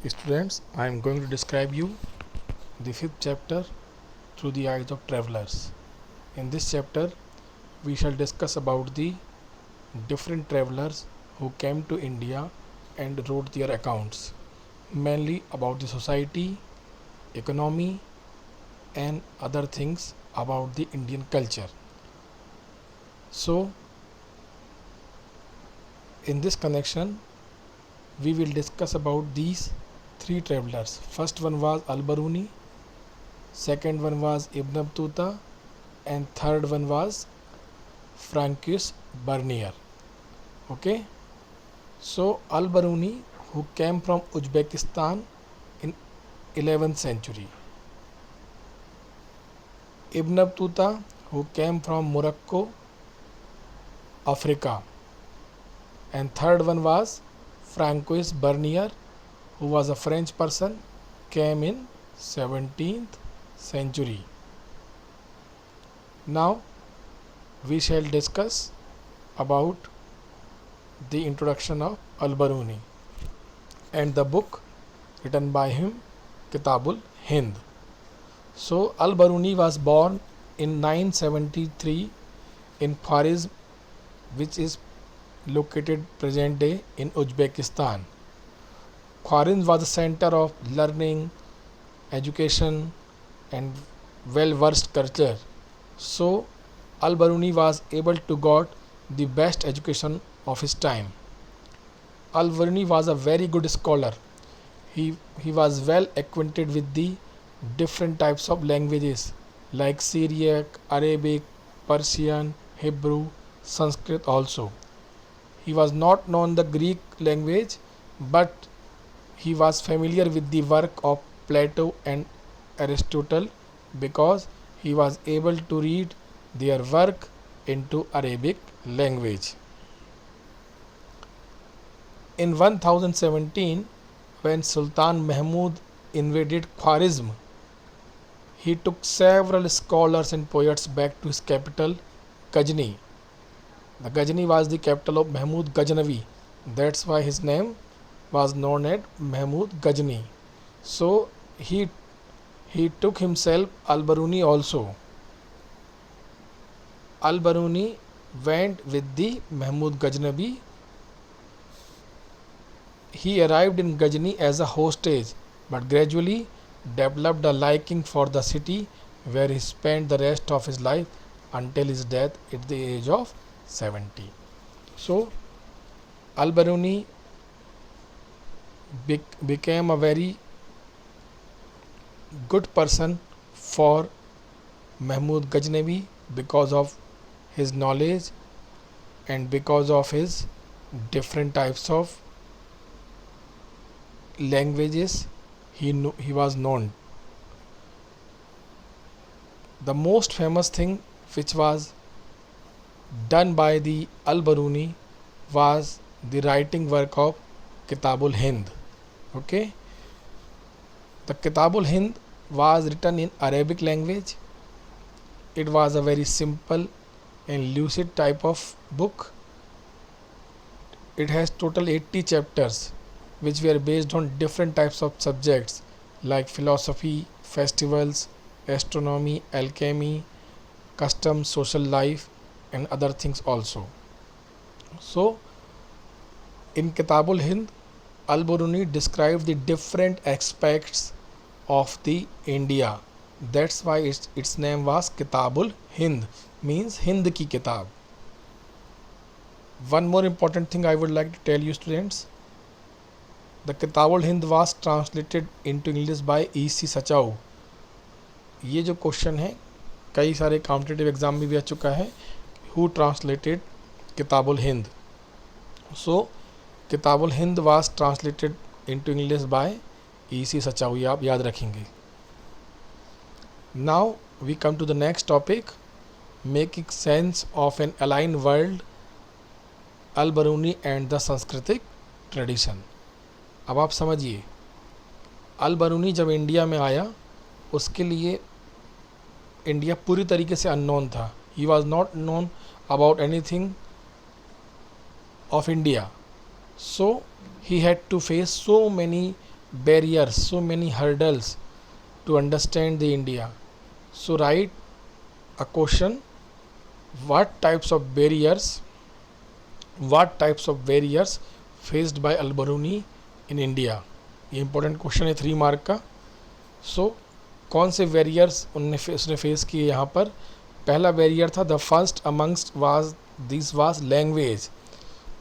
Students, I am going to describe you the fifth chapter through the eyes of travelers. In this chapter, we shall discuss about the different travelers who came to India and wrote their accounts, mainly about the society, economy, and other things about the Indian culture. So, in this connection, we will discuss about these three travelers. First one was Al-Baruni, second one was Ibn Battuta, and third one was Francois Bernier. Okay, so Al-Baruni, who came from Uzbekistan in 11th century, Ibn Battuta, who came from Morocco, Africa, and third one was Francois Bernier, who was a French person, came in 17th century. Now we shall discuss about the introduction of Al-Baruni and the book written by him, Kitabul Hind. So Al-Baruni was born in 973 in Khwarizm, which is located present day in Uzbekistan. Khwarizm was the center of learning, education, and well-versed culture. So Al-Baruni was able to got the best education of his time. Al-Baruni was a very good scholar. He was well acquainted with the different types of languages like Syriac, Arabic, Persian, Hebrew, Sanskrit also. He was not known the Greek language, but he was familiar with the work of Plato and Aristotle because he was able to read their work into Arabic language. In 1017, when Sultan Mahmud invaded Khwarizm, he took several scholars and poets back to his capital, Ghazni. The Ghazni was the capital of Mahmud Ghaznavi. That's why his name was known as Mahmud Ghazni. So he took himself Al-Baruni also. Al-Baruni went with the Mahmud Ghaznavi. He arrived in Ghazni as a hostage, but gradually developed a liking for the city where he spent the rest of his life until his death at the age of 70. So Al-Baruni became a very good person for Mahmud Ghaznavi because of his knowledge and because of his different types of languages he was known. The most famous thing which was done by the Al-Baruni was the writing work of Kitabul Hind. Okay, the Kitabul Hind was written in Arabic language. It was a very simple and lucid type of book. It has total 80 chapters which were based on different types of subjects like philosophy, festivals, astronomy, alchemy, customs, social life, and other things also. So in Kitabul Hind, Al-Baruni described the different aspects of the India. That's why its name was Kitabul Hind, means Hind ki kitab. One more important thing I would like to tell you, students. The Kitabul Hind was translated into English by E.C. Sachau. ये जो question है कई सारे competitive exam में भी आ चुका है. Who translated Kitabul Hind? So Kitabul Hind was translated into English by E.C. Sachau. ये आप याद रखेंगे. Now we come to the next topic, making sense of an aligned world, Al-Baruni and the Sanskritic tradition. अब आप समझिए, Al-Baruni जब India में आया उसके लिए इंडिया पूरी तरीके से अननोन था. He was not known about anything of India. So he had to face so many barriers, so many hurdles to understand the India. So write a question, what types of barriers, faced by Al-Biruni in India. ये important question है 3 mark का. सो कौन से barriers उसने face किए यहाँ पर. पहला बैरियर था the first amongst was language.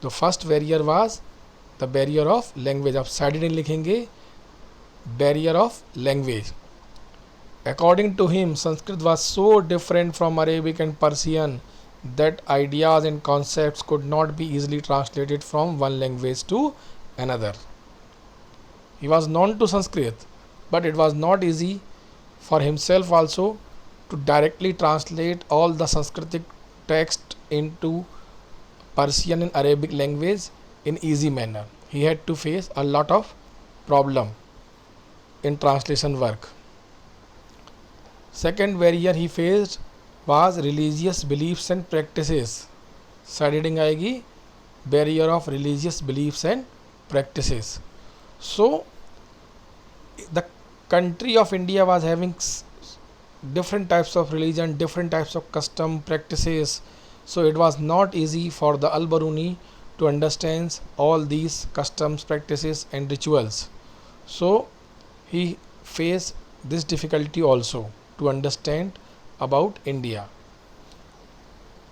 The first barrier was the barrier of language. आप साइड इन लिखेंगे barrier of language. According to him Sanskrit was so different from Arabic and Persian that ideas and concepts could not be easily translated from one language to another. He was known to Sanskrit, but it was not easy for himself also to directly translate all the Sanskritic text into Persian and Arabic language in easy manner. He had to face a lot of problem in translation work. Second barrier he faced was religious beliefs and practices. Side heading आएगी barrier of religious beliefs and practices. So the country of India was having different types of religion, different types of custom practices. So it was not easy for the Al-Biruni to understand all these customs, practices and rituals. So he faced this difficulty also to understand about India.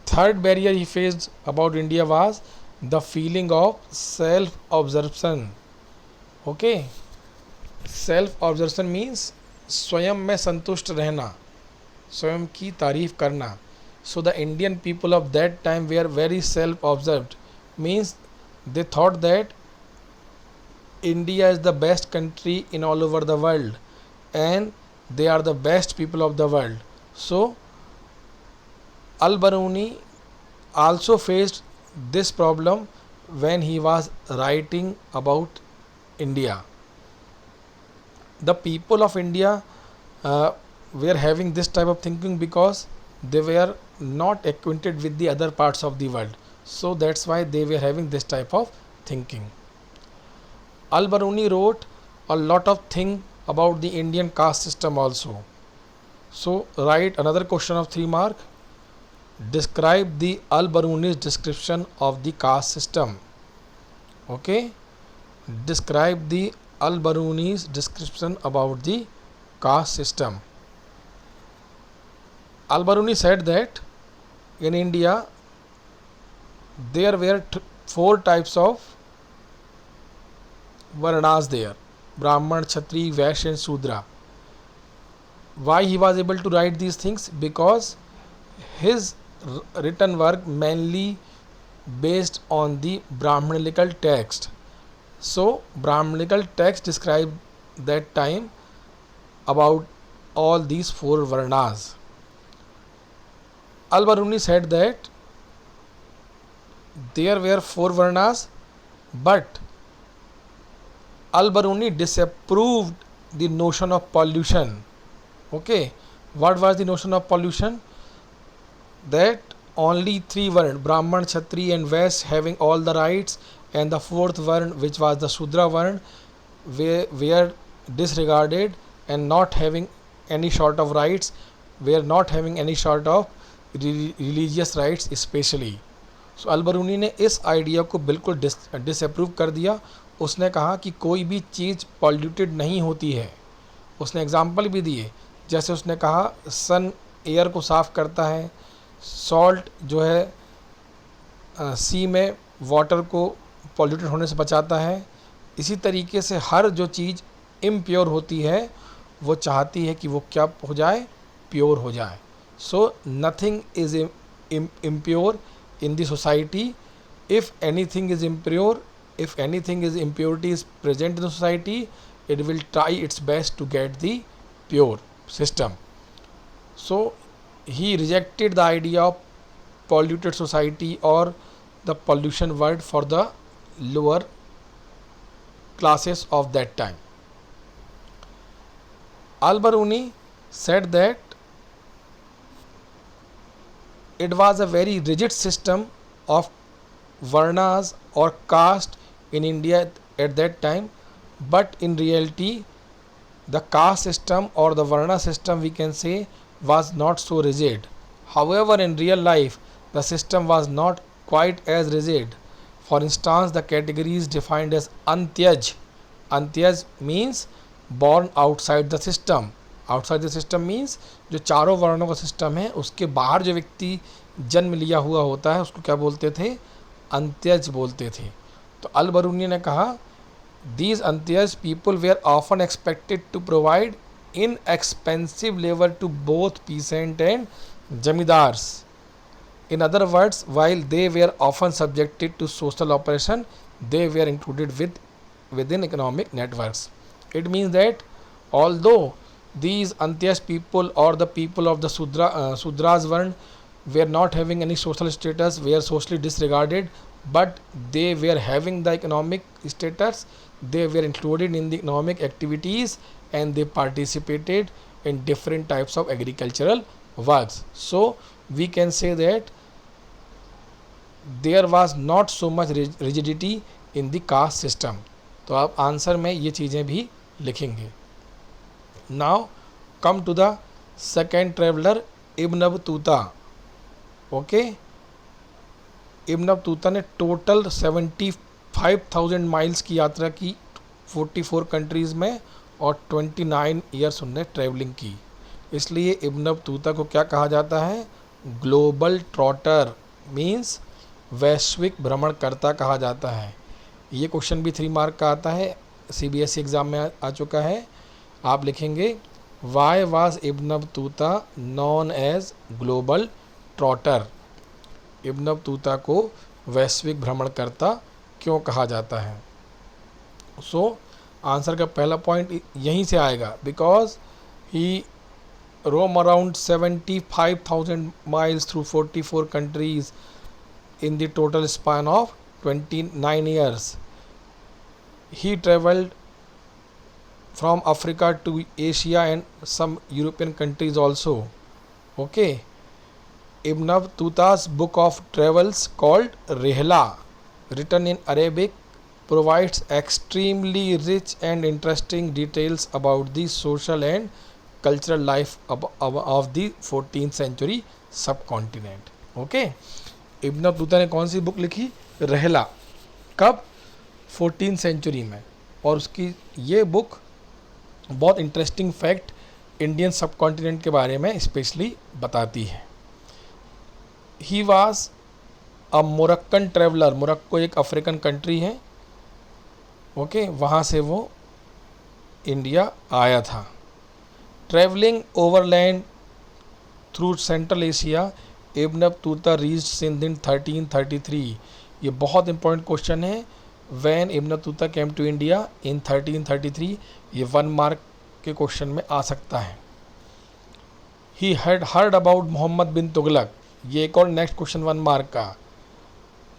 Third barrier he faced about India was the feeling of self-absorption. Okay, self-absorption means स्वयं में संतुष्ट रहना, स्वयं की तारीफ करना. So the Indian people of that time were very self-absorbed, means they thought that India is the best country in all over the world and they are the best people of the world. So Al-Biruni also faced this problem when he was writing about India. The people of India were having this type of thinking because they were not acquainted with the other parts of the world. So that's why they were having this type of thinking. Al-Biruni wrote a lot of things about the Indian caste system also. So write another question of 3 mark. Describe the Al-Biruni's description of the caste system. Okay, describe the Al-Biruni's description about the caste system. Al-Biruni said that in India there were 4 types of varnas there: Brahman, Kshatriya, Vaishya and Shudra. Why he was able to write these things? Because his written work mainly based on the Brahmanical text. So Brahmanical text describe that time about all these 4 varnas. Al-Biruni said that there were 4 varnas, but Al-Biruni disapproved the notion of pollution. Okay, what was the notion of pollution? That only 3 varna, Brahman, Kshatriya and Vaishya, having all the rights, and the 4th varna, which was the Shudra varna, were disregarded and not having any sort of rights, were not having any sort of religious rights especially. So Al-Biruni ने इस idea को बिल्कुल disapprove कर दिया. उसने कहा कि कोई भी चीज़ पॉल्यूटेड नहीं होती है. उसने एग्जाम्पल भी दिए, जैसे उसने कहा सन एयर को साफ़ करता है, सॉल्ट जो है सी में वाटर को पॉल्यूटेड होने से बचाता है. इसी तरीके से हर जो चीज़ इम्प्योर होती है वो चाहती है कि वो क्या हो जाए, प्योर हो जाए. So nothing is impure in the society. If anything is impure, if anything is impurity is present in the society, it will try its best to get the pure system. So he rejected the idea of polluted society or the pollution word for the lower classes of that time. Al-Biruni said that it was a very rigid system of varnas or caste in India at that time, but in reality the caste system or the Varna system, we can say, was not so rigid. However, in real life, the system was not quite as rigid. For instance, the categories defined as Antyaj. Antyaj means born outside the system. Outside the system means जो चारों वर्णों का system है उसके बाहर जो व्यक्ति जन्म लिया हुआ होता है उसको क्या बोलते थे? अंत्यज बोलते थे। तो अल बरूनी ने कहा these Antyas people were often expected to provide inexpensive labor to both peasant and zamindars. In other words, while they were often subjected to social oppression, they were included within economic networks. It means that although these Antyas people or the people of the Sudras Varn were not having any social status, were socially disregarded, but they were having the economic status, they were included in the economic activities and they participated in different types of agricultural works. So we can say that there was not so much rigidity in the caste system. तो आप answer में ये चीज़ें भी लिखेंगे। Now come to the second traveller Ibn Battuta. Okay, Ibn Battuta ने total 75,000 miles की यात्रा की 44 कंट्रीज़ में और 29 ईयर्स उनने ट्रैवलिंग की। इसलिए इब्न बतूता को क्या कहा जाता है? ग्लोबल ट्रॉटर मींस वैश्विक भ्रमणकर्ता कहा जाता है। ये क्वेश्चन भी 3 मार्क का आता है, CBSE एग्ज़ाम में आ चुका है। आप लिखेंगे why was Ibn Battuta known as global trotter. Ibn Battuta को वैश्विक भ्रमणकर्ता क्यों कहा जाता है? सो आंसर का पहला पॉइंट यहीं से आएगा, because he roam around 75,000 miles through 44 countries in the total span of 29 years. He traveled from Africa to Asia and some European countries also. Okay. Ibn Battuta's book of travels called Rihla, written in Arabic, provides extremely rich and interesting details about the social and cultural life of the 14th century subcontinent. Okay. Ibn Battuta ने कौन सी book लिखी? रहला। कब? 14th century में। और उसकी ये book बहुत interesting fact Indian subcontinent के बारे में स्पेशली बताती है। He was a Moroccan traveller. Morocco एक अफ्रीकन कंट्री है। ओके, वहाँ से वो इंडिया आया था। Travelling overland through central Asia, Ibn Battuta reached Sindh in 1333। ये बहुत इंपॉर्टेंट क्वेश्चन है। When Ibn Battuta came to India in 1333, ये 1 मार्क के क्वेश्चन में आ सकता है। He had heard about Muhammad bin Tughlaq. ये एक और नेक्स्ट क्वेश्चन 1 मार्क का।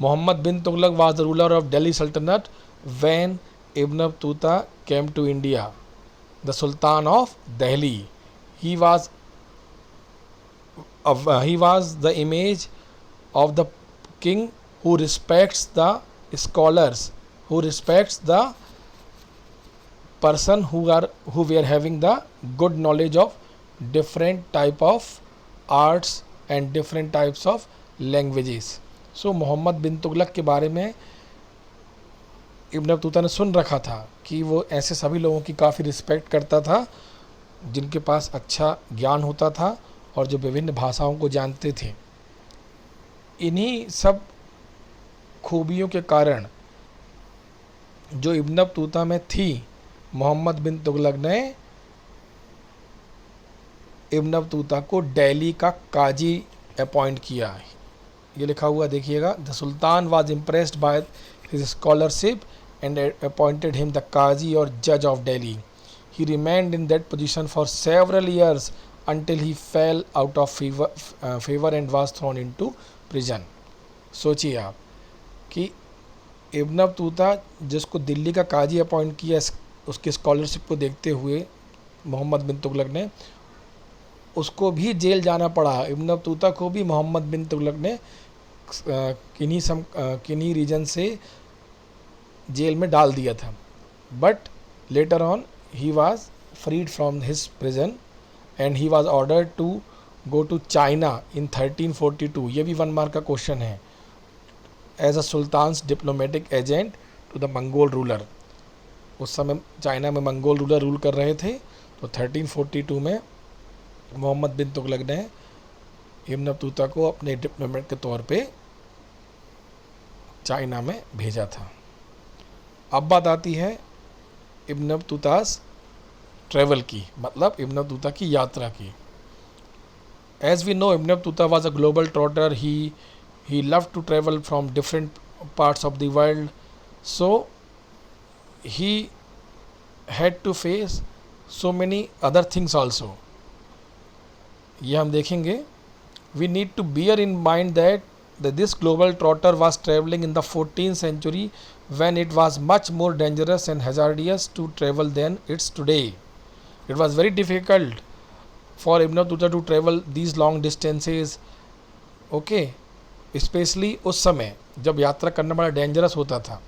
Muhammad bin Tughlaq was the ruler of Delhi Sultanate when Ibn Battuta came to India, the sultan of Delhi. He was the image of the king who respects the scholars, who respects the person who were having the good knowledge of different type of arts and different types of languages. So Muhammad bin Tughlaq के बारे में इब्न Battuta ने सुन रखा था कि वो ऐसे सभी लोगों की काफ़ी रिस्पेक्ट करता था जिनके पास अच्छा ज्ञान होता था और जो विभिन्न भाषाओं को जानते थे। इन्हीं सब खूबियों के कारण जो इब्न बतूता में थी, मोहम्मद बिन तुगलक ने इब्न बतूता को दिल्ली का काजी अपॉइंट किया। ये लिखा हुआ देखिएगा, the sultan was impressed by his scholarship and appointed him the qazi और जज of Delhi. He remained in that position for several years until he fell out of favor and was thrown into prison. सोचिए आप कि Ibn Battuta जिसको दिल्ली का काजी appoint किया उसके scholarship को देखते हुए मोहम्मद बिन तुगलक ने, उसको भी जेल जाना पड़ा। इब्न बतूता को भी मोहम्मद बिन तुगलक ने किन्हीं रीजन से जेल में डाल दिया था। But Later on, he was freed from his prison and he was ordered to go to China in 1342. ये भी 1 मार्क का क्वेश्चन है. As a Sultan's diplomatic agent to the Mongol ruler. उस समय चाइना में मंगोल रूलर रूल कर रहे थे, तो 1342 में मोहम्मद बिन तुगलक ने इब्न बतूता को अपने डिप्लोमेट के तौर पे चाइना में भेजा था. अब बात आती है इब्न बतूता's ट्रैवल की, मतलब इब्न बतूता की यात्रा की. As we know, Ibn Battuta was a global trotter. He loved to travel from different parts of the world. So he had to face so many other things also. ये हम देखेंगे. We need to bear in mind that this global trotter was traveling in the 14th century when it was much more dangerous and hazardous to travel than it's today. It was very difficult for Ibn Battuta to travel these long distances. Okay, especially उस समय जब यात्रा करना बड़ा dangerous होता था.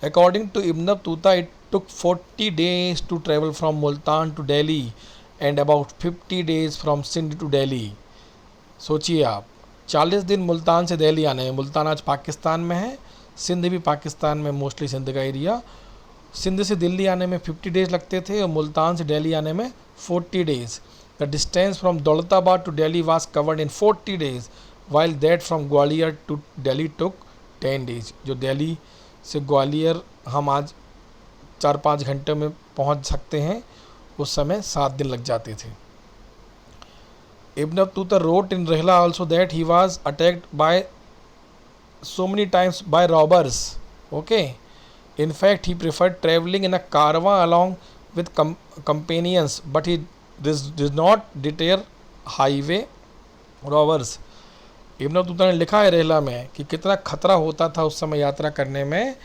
According to Ibn Battuta, it took 40 days to travel from Multan to Delhi and about 50 days from Sindh to Delhi. सोचिए आप, 40 दिन मुल्तान से दिल्ली आने में. मुल्तान आज पाकिस्तान में है, सिंध भी पाकिस्तान में, मोस्टली सिंध का एरिया. सिंध से दिल्ली आने में 50 डेज लगते थे और मुल्तान से दिल्ली आने में 40 days. The distance from Daulatabad to Delhi was covered in 40 days, while that from Gwalior to Delhi took 10 days. जो दिल्ली से ग्वालियर हम आज 4-5 घंटे में पहुंच सकते हैं, उस समय 7 दिन लग जाते थे. Ibn Battuta wrote in Rihla also that he was attacked by so many times by robbers. Okay, in fact he preferred traveling in a caravan along with companions, but he did not deter highway robbers. Ibn Battuta ने लिखा है रेहला में कि कितना खतरा होता था उस समय यात्रा करने में,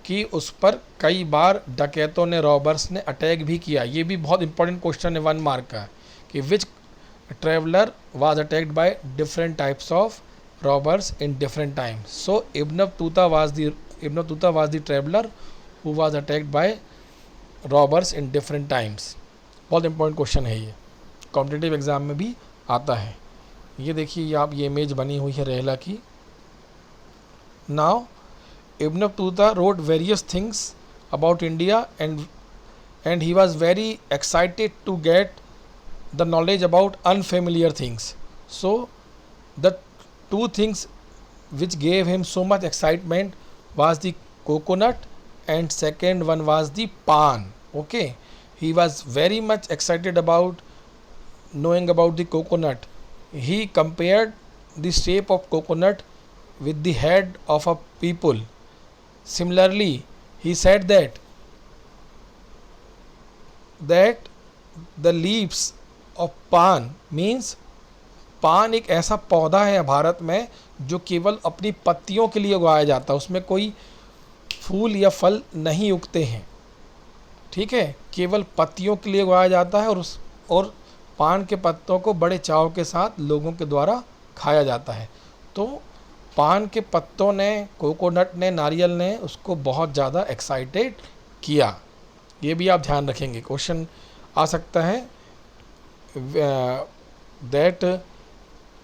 कि उस पर कई बार डकैतों ने, रॉबर्स ने अटैक भी किया. ये भी बहुत इंपॉर्टेंट क्वेश्चन है 1 मार्क का, कि विच traveler was attacked by different types of robbers in different times. So Ibn Battuta was the traveler who was attacked by robbers in different times. बहुत इंपॉर्टेंट क्वेश्चन है ये, कॉम्पिटिटिव एग्जाम में भी आता है. ये देखिए, ये आप ये इमेज बनी हुई है रेहला की. Now Ibn Battuta wrote various things about India and he was very excited to get the knowledge about unfamiliar things. So the 2 things which gave him so much excitement was the coconut and second one was the pan. Okay, he was very much excited about knowing about the coconut. He compared the shape of coconut with the head of a people. Similarly, he said that the leaves of pan means पान एक ऐसा पौधा है भारत में जो केवल अपनी पत्तियों के लिए उगाया जाता है, उसमें कोई फूल या फल नहीं उगते हैं. ठीक है, केवल पत्तियों के लिए उगाया जाता है और पान के पत्तों को बड़े चाव के साथ लोगों के द्वारा खाया जाता है. तो पान के पत्तों ने, कोकोनट ने, नारियल ने उसको बहुत ज़्यादा एक्साइटेड किया. ये भी आप ध्यान रखेंगे, क्वेश्चन आ सकता है दैट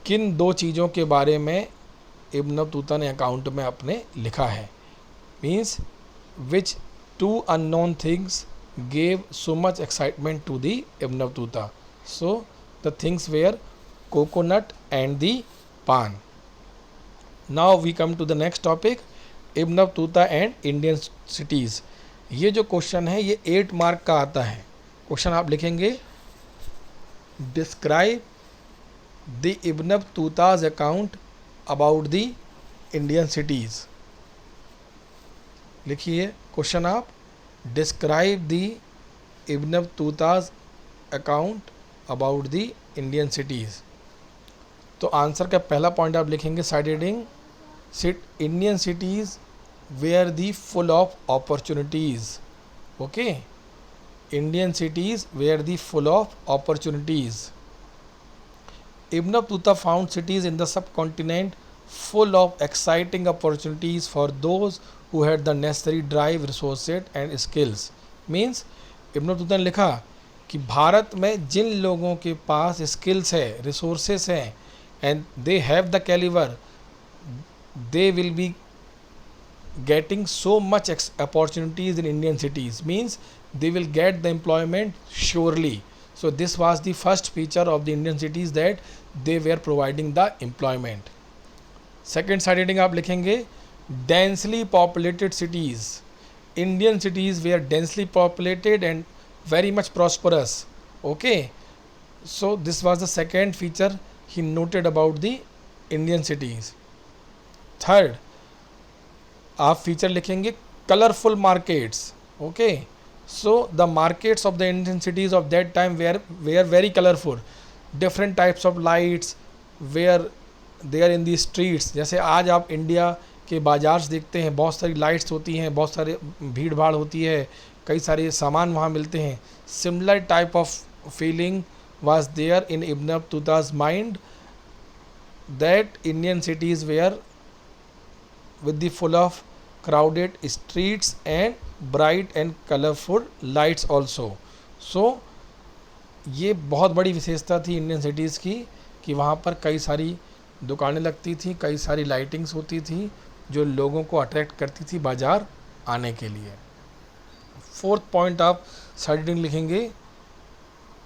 किन 2 चीज़ों के बारे में इब्न बतूता ने अकाउंट में अपने लिखा है. Means which 2 unknown things gave so much excitement to the Ibn Battuta. So the things were coconut and the paan. Now we come to the next topic, Ibn Battuta and Indian cities. ये जो question है ये 8 mark का आता है. Question आप लिखेंगे, describe the Ibn Battuta's account about the Indian cities. लिखिए क्वेश्चन आप, describe the Ibn Battuta's account about the Indian cities. तो आंसर का पहला पॉइंट आप लिखेंगे side heading, Indian cities were the full of opportunities. Okay, Indian cities were the full of opportunities. Ibn Battuta found cities in the subcontinent full of exciting opportunities for those who had the necessary drive, resources and skills. Means Ibn Battuta ने लिखा कि भारत में जिन लोगों के पास skills है, resources हैं, and they have the calibre, they will be getting so much opportunities in Indian cities, means they will get the employment surely. So this was the first feature of the Indian cities, that they were providing the employment. Second side heading आप लिखेंगे densely populated cities. Indian cities were densely populated and very much prosperous. Okay, so this was the second feature he noted about the Indian cities. Third आप feature लिखेंगे colourful markets. Okay, so the markets of the Indian cities of that time were very colourful. Different types of lights were there in the streets. जैसे आज आप India के bazaars देखते हैं, बहुत सारी लाइट्स होती हैं, बहुत सारे भीड़ भाड़ होती है, कई सारे सामान वहाँ मिलते हैं. Similar type of feeling was there in Ibn Battuta's mind, that Indian cities were with the full of crowded streets and bright and colorful lights also. So ये बहुत बड़ी विशेषता थी इंडियन सिटीज़ की कि वहाँ पर कई सारी दुकानें लगती थी, कई सारी लाइटिंग्स होती थी जो लोगों को अट्रैक्ट करती थी बाज़ार आने के लिए. फोर्थ पॉइंट आप साइडिंग लिखेंगे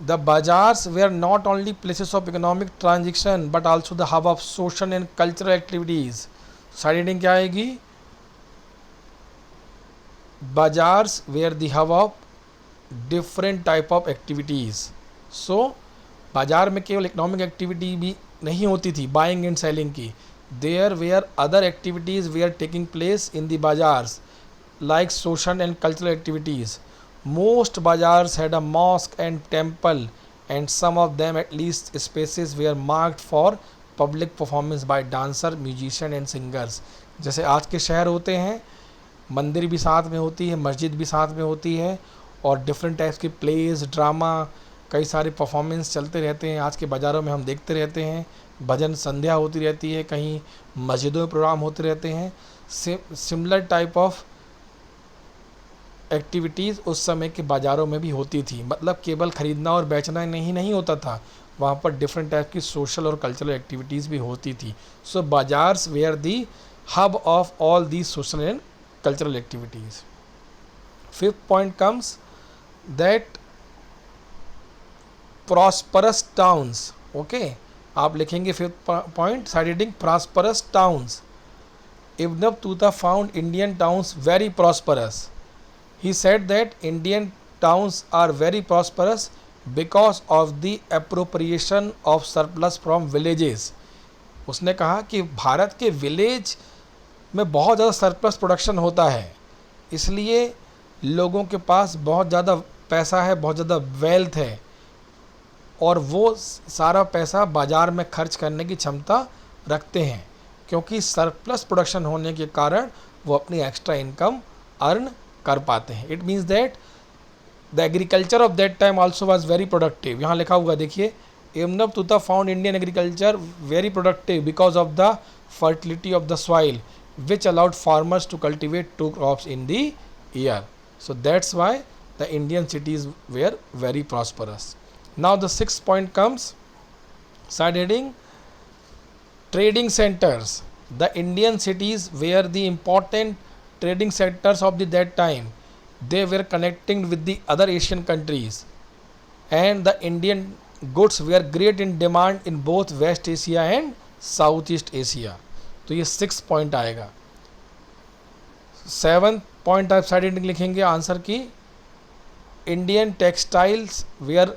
the bazaars were not only places of economic transaction but also the hub of social and cultural activities. Side heading क्या आएगी? Bazaars were the hub of different type of activities. So बाजार में केवल economic activity भी नहीं होती थी, buying and selling की. There were other activities were taking place in the bazaars like social and cultural activities. Most bazaars had a mosque and temple and some of them at least spaces were marked for public performance by dancer, musician and singers. जैसे आज के शहर होते हैं, मंदिर भी साथ में होती है, मस्जिद भी साथ में होती है, और डिफरेंट टाइप्स के प्लेस, ड्रामा, कई सारे परफॉर्मेंस चलते रहते हैं. आज के बाज़ारों में हम देखते रहते हैं, भजन संध्या होती रहती है, कहीं मस्जिदों में प्रोग्राम होते रहते हैं. सिमिलर टाइप ऑफ एक्टिविटीज़ उस समय के बाज़ारों में भी होती थी. मतलब केवल ख़रीदना और बेचना नहीं होता था, वहाँ पर डिफरेंट टाइप की सोशल और कल्चरल एक्टिविटीज़ भी होती थी. So bazaars were the hub of all the social and cultural activities. Fifth point comes that prosperous towns. Okay, आप लिखेंगे fifth point side heading prosperous towns. Ibn Battuta found Indian towns very prosperous. He said that Indian towns are very prosperous because of the appropriation of surplus from villages. उसने कहा कि भारत के village में बहुत ज़्यादा surplus production होता है, इसलिए लोगों के पास बहुत ज़्यादा पैसा है, बहुत ज़्यादा वेल्थ है, और वो सारा पैसा बाज़ार में खर्च करने की क्षमता रखते हैं, क्योंकि सरप्लस प्रोडक्शन होने के कारण वो अपनी एक्स्ट्रा इनकम अर्न कर पाते हैं. It means that the agriculture of that time also was very productive. यहाँ लिखा हुआ देखिए, Ibn Battuta found Indian agriculture very productive because of the fertility of the soil which allowed farmers to cultivate 2 crops in the year. So that's why the Indian cities were very prosperous. Now the sixth point comes side heading trading centers. The Indian cities were the important trading centers of that time. They were connecting with the other Asian countries, and the Indian goods were great in demand in both West Asia and Southeast Asia. तो ये 6 point आएगा. 7th point आप side heading लिखेंगे answer की, Indian textiles were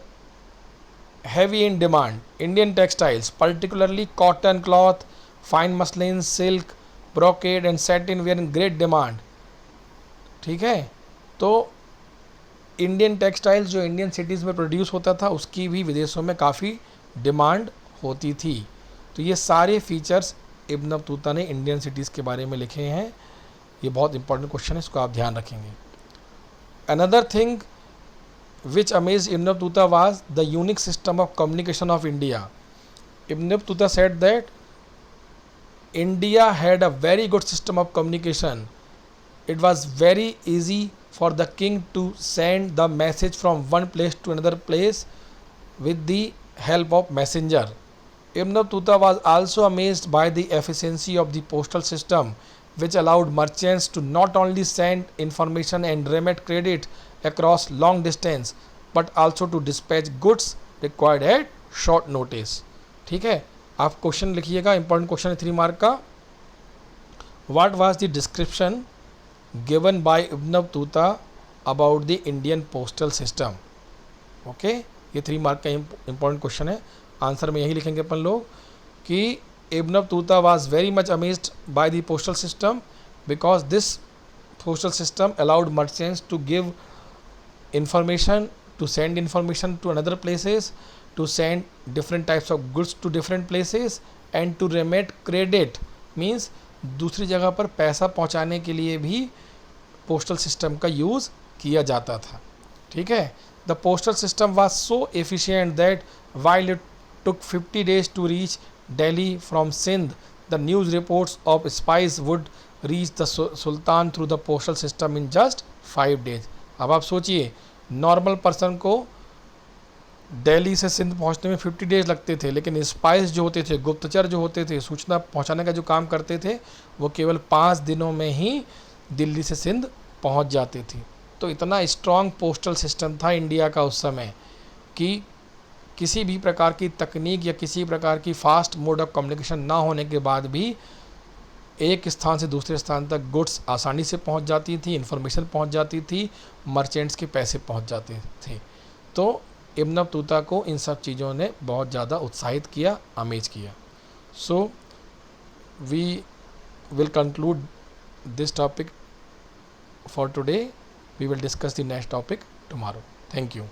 heavy in demand. Indian textiles, particularly cotton cloth, fine muslin, silk, brocade and satin were in great demand. ठीक है, तो Indian textiles जो इंडियन सिटीज़ में produce होता था उसकी भी विदेशों में काफ़ी डिमांड होती थी. तो ये सारे फीचर्स इब्न बतूता ने इंडियन सिटीज़ के बारे में लिखे हैं. ये बहुत इंपॉर्टेंट क्वेश्चन है, इसको आप ध्यान रखेंगे. Another thing which amazed Ibn Battuta was the unique system of communication of India. Ibn Battuta said that India had a very good system of communication. It was very easy for the king to send the message from one place to another place with the help of messenger. Ibn Battuta was also amazed by the efficiency of the postal system, which allowed merchants to not only send information and remit credit across long distance, but also to dispatch goods required at short notice. ठीक है, आप question लिखिएगा, important question है 3 mark का. What was the description given by Ibn Battuta about the Indian postal system? Okay, ये 3 mark का important question है. Answer में यही लिखेंगे अपन लोग कि Ibn Battuta was very much amazed by the postal system because this postal system allowed merchants to give information, to send information to another places, to send different types of goods to different places and to remit credit, means दूसरी जगह पर पैसा पहुंचाने के लिए भी postal system का use किया जाता था. ठीक है. The postal system was so efficient that while it took 50 days to reach Delhi from Sindh, the news reports of spies would reach the Sultan through the postal system in just 5 days. अब आप सोचिए, normal person को दिल्ली से सिंध पहुंचने में 50 days लगते थे, लेकिन स्पाइस जो होते थे, गुप्तचर जो होते थे, सूचना पहुंचाने का जो काम करते थे, वो केवल 5 दिनों में ही दिल्ली से सिंध पहुंच जाती थी. तो इतना स्ट्रॉन्ग पोस्टल सिस्टम था इंडिया का उस समय कि किसी भी प्रकार की तकनीक या किसी प्रकार की फास्ट मोड ऑफ कम्युनिकेशन ना होने के बाद भी एक स्थान से दूसरे स्थान तक गुड्स आसानी से पहुंच जाती थी, इन्फॉर्मेशन पहुंच जाती थी, मर्चेंट्स के पैसे पहुंच जाते थे. तो इब्न बतूता को इन सब चीज़ों ने बहुत ज़्यादा उत्साहित किया, अमेज किया. So we will conclude this topic for today. We will discuss the next topic tomorrow. Thank you.